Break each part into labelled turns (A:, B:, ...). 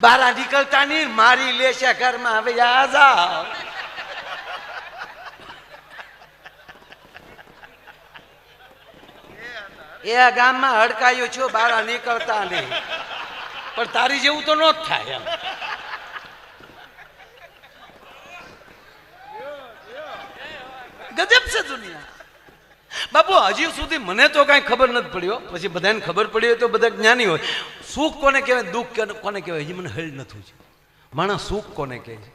A: બારા નીકળતા નહીં, મારી લેશે ઘરમાં. હવે આ જાઓ. એ ગામમાં હડકાયું છું, બારા નીકળતા નહીં. પણ તારી જેવું તો ન જ થાય એમ. ગજબ છે દુનિયા. બાપુ હજી સુધી મને તો કઈ ખબર નથી પડ્યો, પછી બધાને ખબર પડી હોય તો બધા જ્ઞાની હોય. સુખ કોને કહેવાય, દુઃખ કોને કહેવાય, હજી મને હળ નથી છે. માણસ સુખ કોને કહે છે?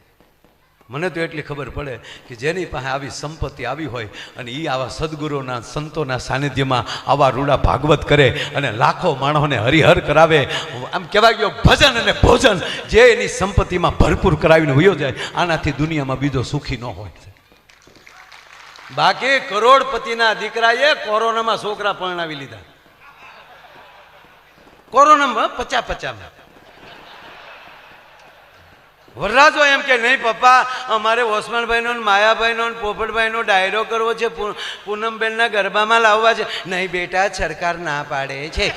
A: મને તો એટલી ખબર પડે કે જેની પાસે આવી સંપત્તિ આવી હોય અને એ આવા સદગુરુના સંતોના સાનિધ્યમાં આવા રૂડા ભાગવત કરે અને લાખો માણસોને હરિહર કરાવે, આમ કહેવાય ગયો ભજન અને ભોજન જે એની સંપત્તિમાં ભરપૂર કરાવીને વયો જાય, આનાથી દુનિયામાં બીજો સુખી ન હોય. બાકી કરોડપતિના દીકરાએ કોરોનામાં છોકરા પરણાવી લીધા. કોરોનામાં 50-50. વરરાજો એમ કે નહીં પપ્પા, અમારે ઓસમાનભાઈનો માયાભાઈનો પોપટભાઈનો ડાયરો કરવો છે, પૂનમબેનના ગરબામાં લાવવા છે. નહીં બેટા, સરકાર ના પાડે છે.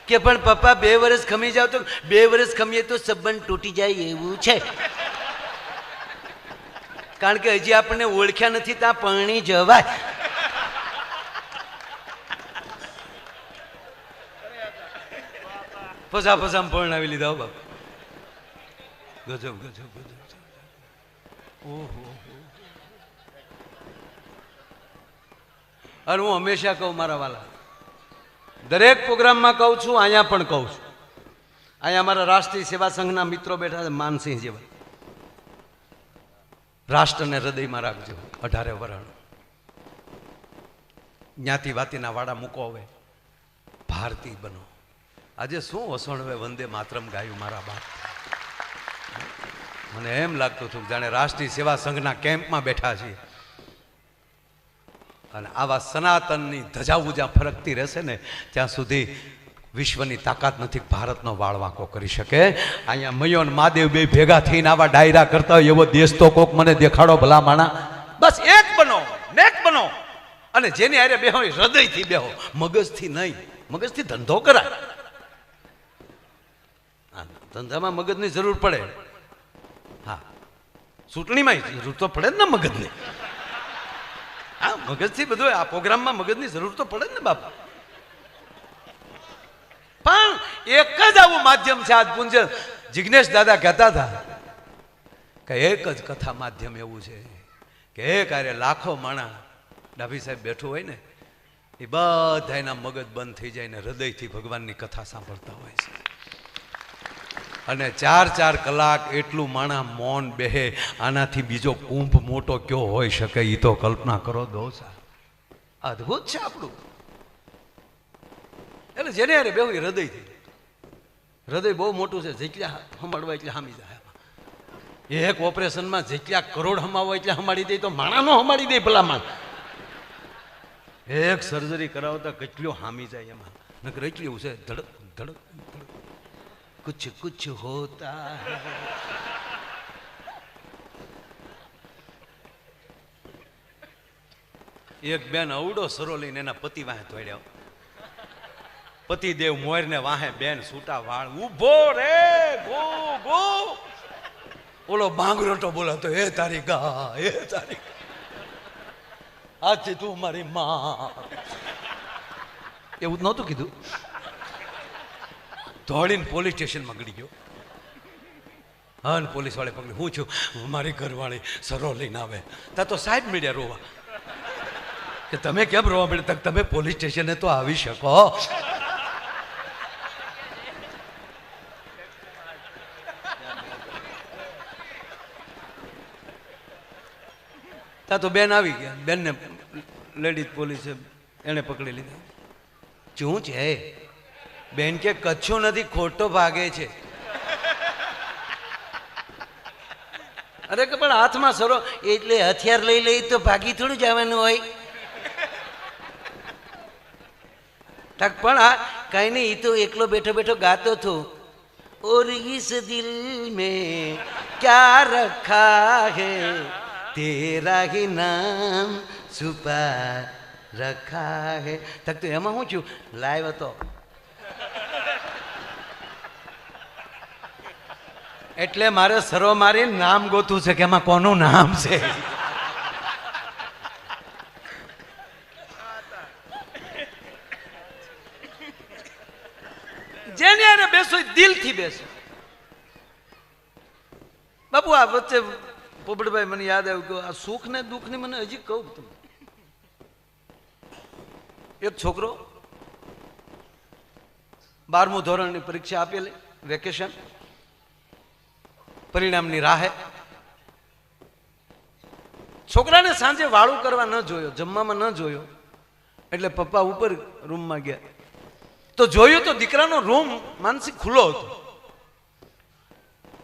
A: કે પણ પપ્પા 2 વર્ષ ખમી જાવ તો 2 વર્ષ ખમીએ તો સંબંધ તૂટી જાય એવું છે. કારણ કે હજી આપણને ઓળખ્યા નથી ત્યાં પરણી જવાય. ફસા પરણાવી લીધા બાપ. ગજબ ગજબ ગજબ. ઓહો. અને હું હંમેશા કહું મારા વાલા, દરેક પ્રોગ્રામમાં કહું છું, અહીંયા પણ કહું છું. અહીંયા અમારા રાષ્ટ્રીય સેવા સંઘના મિત્રો બેઠા છે, માનસિંહ જેવા. રાષ્ટ્રને હૃદયમાં રાખજો. 18 વરણ જ્ઞાતિ વાતીના વાડા મૂકો, હવે ભારતીય બનો. આજે શું વસણ હવે વંદે માતરમ ગાયું મારા બાપ. મને એમ લાગતું હતું જાણે રાષ્ટ્રીય સેવા સંઘના કેમ્પમાં બેઠા છીએ. અને આવા સનાતનની ધજાઓ જ્યાં ફરકતી રહેશે ને ત્યાં સુધી વિશ્વની તાકાત નથી ભારતનો વાળ વાંકો કરી શકે. અહીંયા મયો અને મહાદેવ બે ભેગા થઈને આવા ડાયરા કરતા હોય એવો દેશ તો કોક મને દેખાડો ભલા માણા. બસ એક બનો, નેક બનો. અને જેની હારે બેહો હૃદયથી બેહો, મગજથી નહીં. મગજથી ધંધો કરાય. ધંધામાં મગજની જરૂર પડે. હા, ચૂંટણીમાં જરૂર તો પડે જ ને મગજની. હા, મગજથી બધું. આ પ્રોગ્રામમાં મગજની જરૂર તો પડે જ ને બાપા. પણ એક જ આવું માધ્યમ છે. આજ પૂજ્ય જિજ્ઞેશ દાદા કહેતા હતા કે એક જ કથા માધ્યમ એવું છે કે એક આરે લાખો માણા ડાભી સાહેબ બેઠું હોય ને, એ બધા એના મગજ બંધ થઈ જાય ને હૃદયથી ભગવાનની કથા સાંભળતા હોય છે. અને 4-4 કલાક એટલું માણા મૌન બેહે, આનાથી બીજો કુંભ મોટો કયો હોઈ શકે? એ તો કલ્પના કરો દોસ્ત. અદભુત છે આપણું. એટલે જેને યાર બેહું હૃદયથી. હૃદય બહુ મોટું છે. જેટલા હમાડવા એટલે હામી જાય. એક ઓપરેશનમાં જેટલા કરોડ હમાવો એટલે હમાડી દે, તો માણા નો હમાડી દે ભલા માણ. એક સર્જરી કરાવતા કેટલો હામી જાય એમાં. નકર એટલું છે ધડક ધડક ધડક. कुछ कुछ होता है. એક બેન અવડો સરો લઈને એના પતિ વાહે દોડ્યા. પતિદેવ મોર ને વાહે, બેન છૂટા વાળ, ઉભો રે ગો ગો. ઓલો બાંગરોટો બોલાતો, હે તારી ગા, હે તારી આજથી તું મારી માં. એવું નહોતું કીધું. દોડીને પોલીસ સ્ટેશનમાં ગળી ગયો. હા, પોલીસ વાળે પકડી, હું છું, મારી ઘરવાળી સરો લઈને આવે. તા તો સાહેબ મીડિયા રોવા કે તમે કેમ રોવા મળ્યા? તક તમે પોલીસ સ્ટેશને તો આવી શકો. તા તો બેન આવી ગયા. બેનને લેડીઝ પોલીસે એને પકડી લીધા. શું છે? બેન કે કચ્છું નથી, ખોટો ભાગે છે. અરે કે પણ હાથમાં સરો એટલે હથિયાર લઈ લઈ તો ભાગી થોડું જવાનું હોય. પણ આ કઈ નહીં, એ તો એકલો બેઠો બેઠો ગાતો હતો, और इस दिल में क्या रखा है, तेरा ही नाम છુપા રખા હે. તક તો એમાં શું છું, લાઈવ હતો એટલે મારે સરો મારી નામ ગોતું છે કે એમાં કોનું નામ છે. જેને યારે બેસો દિલથી બેસો. બાપુ આ વચ્ચે પોપટભાઈ મને યાદ આવ્યું કે આ સુખ ને દુઃખ ને મને હજી કહું તમે. એક છોકરો 12મું ધોરણની પરીક્ષા આપેલી, વેકેશન, પરિણામની રાહે. છોકરાને સાંજે વાળું કરવા ન જોયો, જમવામાં ન જોયો, એટલે પપ્પા ઉપર રૂમમાં ગયા તો જોયું તો દીકરાનો રૂમ માનસિક ખુલ્લો હતો.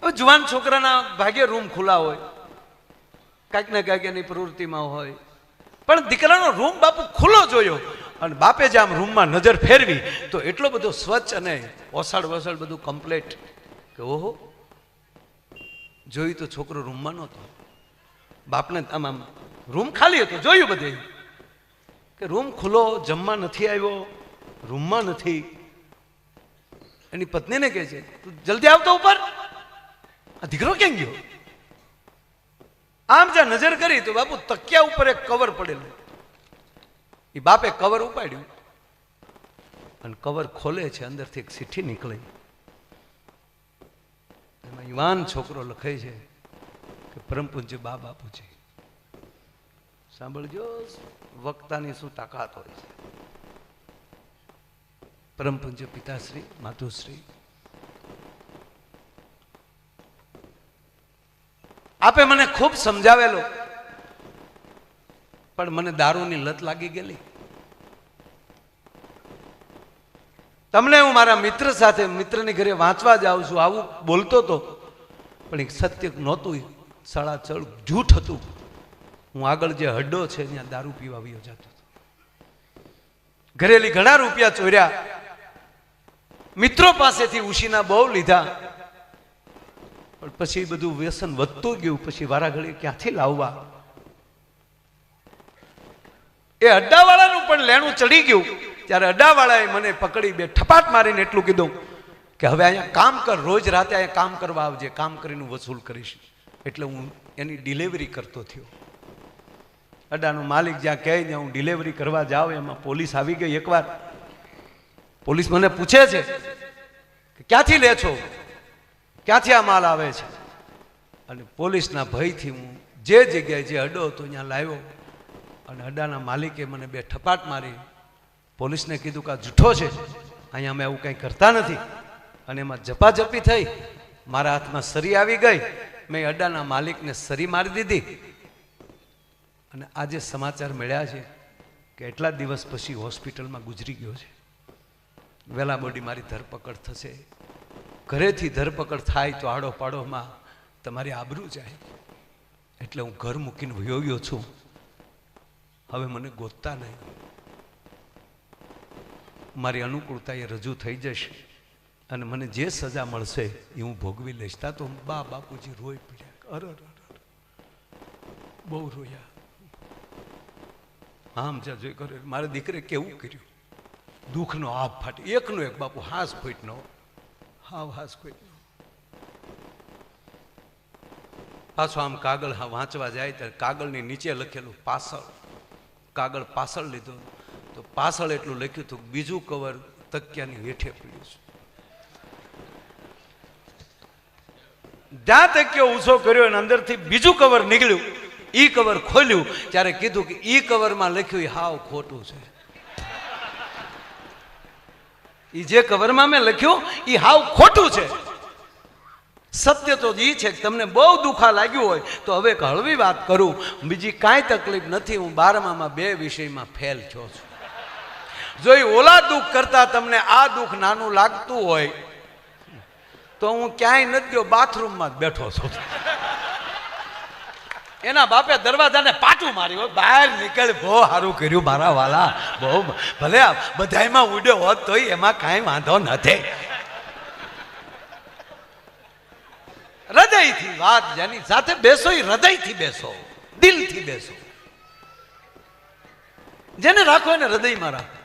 A: હવે જુવાન છોકરાના ભાગ્ય રૂમ ખુલ્લા હોય, કાંઈક ને કાંઈક એની પ્રવૃત્તિમાં હોય, પણ દીકરાનો રૂમ બાપુ ખુલ્લો જોયો અને બાપે જ આમ રૂમમાં નજર ફેરવી તો એટલો બધો સ્વચ્છ અને ઓસાડ વસાડ બધું કમ્પ્લેટ કે ઓહો. જોયું તો છોકરો રૂમમાં નહોતો. બાપને આમ રૂમ ખાલી હતો, જોયું બધે કે રૂમ ખુલ્લો, જમવા નથી આવ્યો, રૂમમાં નથી. એની પત્નીને કહે છે તું જલ્દી આવતો ઉપર, આ દીકરો ક્યાં ગયો? આમ જ્યાં નજર કરી તો બાપુ તકિયા ઉપર એક કવર પડેલું. એ બાપે કવર ઉપાડ્યું અને કવર ખોલે છે, અંદરથી એક ચિઠ્ઠી નીકળી. એમાં યુવાન છોકરો લખે છે કે પરમ પૂજ્ય બા બાપુજી. સાંભળજો, વક્તાની શું તાકાત હોય છે. પરમ પૂજ્ય પિતાશ્રી, માતુશ્રી, આપે મને ખૂબ સમજાવેલો, પણ મને દારૂની લત લાગી ગયેલી. તમને હું મારા મિત્ર સાથે મિત્રની ઘરે વાંચવા જાઉં છું, આવું બોલતો હતો, પણ એક સત્ય નહોતું, સળાચળ જૂઠ હતું. હું આગળ જે હડ્ડો છે ત્યાં દારૂ પીવા આવ્યો જતો હતો. ઘરેલી ઘણા રૂપિયા ચોર્યા, મિત્રો પાસેથી ઉશીના બહુ લીધા, પણ પછી બધું વ્યસન વધતું ગયું. પછી વારાઘડી ક્યાંથી લાવવા? એ અડ્ડાવાળાનું પણ લેણું ચડી ગયું. ત્યારે અડ્ડાવાળાએ મને પકડી બે ઠપાટ મારીને એટલું કીધું કે હવે અહીંયા કામ કર, રોજ રાતે અહીંયા કામ કરવા આવજે, કામ કરીને વસૂલ કરીશ. એટલે હું એની ડિલિવરી કરતો થયો. અડ્ડાનો માલિક જ્યાં કહે ત્યાં હું ડિલિવરી કરવા જાઉં. એમાં પોલીસ આવી ગઈ. એકવાર પોલીસ મને પૂછે છે કે ક્યાંથી લે છો, ક્યાંથી આ માલ આવે છે? અને પોલીસના ભયથી હું જે જગ્યાએ જે અડ્ડો હતો ત્યાં લાવ્યો. અને અડ્ડાના માલિકે મને બે ઠપાટ મારી. પોલીસને કીધું કે આ જૂઠો છે, અહીંયા અમે એવું કંઈ કરતા નથી. અને એમાં ઝપાઝપી થઈ, મારા હાથમાં સરી આવી ગઈ. મેં અડ્ડાના માલિકને સરી મારી દીધી. અને આજે સમાચાર મળ્યા છે કે એટલા દિવસ પછી હોસ્પિટલમાં ગુજરી ગયો છે. વહેલા બોડી મારી ધરપકડ થશે. ઘરેથી ધરપકડ થાય તો આડો પાડોમાં તમારી આબરૂ જાય. એટલે હું ઘર મૂકીને વયો ગયો છું. હવે મને ગોતતા નહીં. મારી અનુકૂળતા એ રજૂ થઈ જશે અને મને જે સજા મળશે એ હું ભોગવી લઈશ. તા તો બા બાપુજી રોઈ પડ્યા, અરે બહુ રોયા. આમ જ્યાં જોઈ કર્યું મારા દીકરે કેવું કર્યું, દુઃખનો આપ ફાટી. એકનો એક બાપુ હાસ ખોટનો, હાવ હાસ ખોટનો. પાછો આમ કાગળ વાંચવા જાય ત્યારે કાગળની નીચે લખેલું પાછળ. કાગળ પાછળ લીધો તો પાછળ એટલું લખ્યું હતું બીજું કવર તકિયાની હેઠે પડ્યું છે. જ્યાં તકિયો ઊંચો કર્યો અને અંદરથી બીજું કવર નીકળ્યું. ઈ કવર ખોલ્યું ત્યારે કીધું કે ઈ કવરમાં લખ્યું એ હાવ ખોટું છે. ઈ જે કવરમાં મેં લખ્યું એ હાવ ખોટું છે. સત્ય તો એ છે કે તમને બહુ દુઃખા લાગ્યું હોય તો હવે એક હળવી વાત કરું, બીજી કાંઈ તકલીફ નથી. હું 12મામાં 2 વિષયમાં ફેલ થયો છું. જો એ ઓલા દુઃખ કરતા તમને આ દુઃખ નાનું લાગતું હોય તો હું ક્યાંય નથી ગયો, બાથરૂમમાં જ બેઠો છું. એના બાપે દરવાજાને પાટું માર્યું હોય, બહાર નીકળ, બહુ સારું કર્યું મારા વાલા, બહુ ભલે બધાયમાં ઉડ્યો હોત તોય એમાં કાંઈ વાંધો નથી. હૃદયથી વાત જેની સાથે બેસો એ હૃદયથી બેસો, દિલથી બેસો. જેને રાખો એને હૃદયમાં રાખો.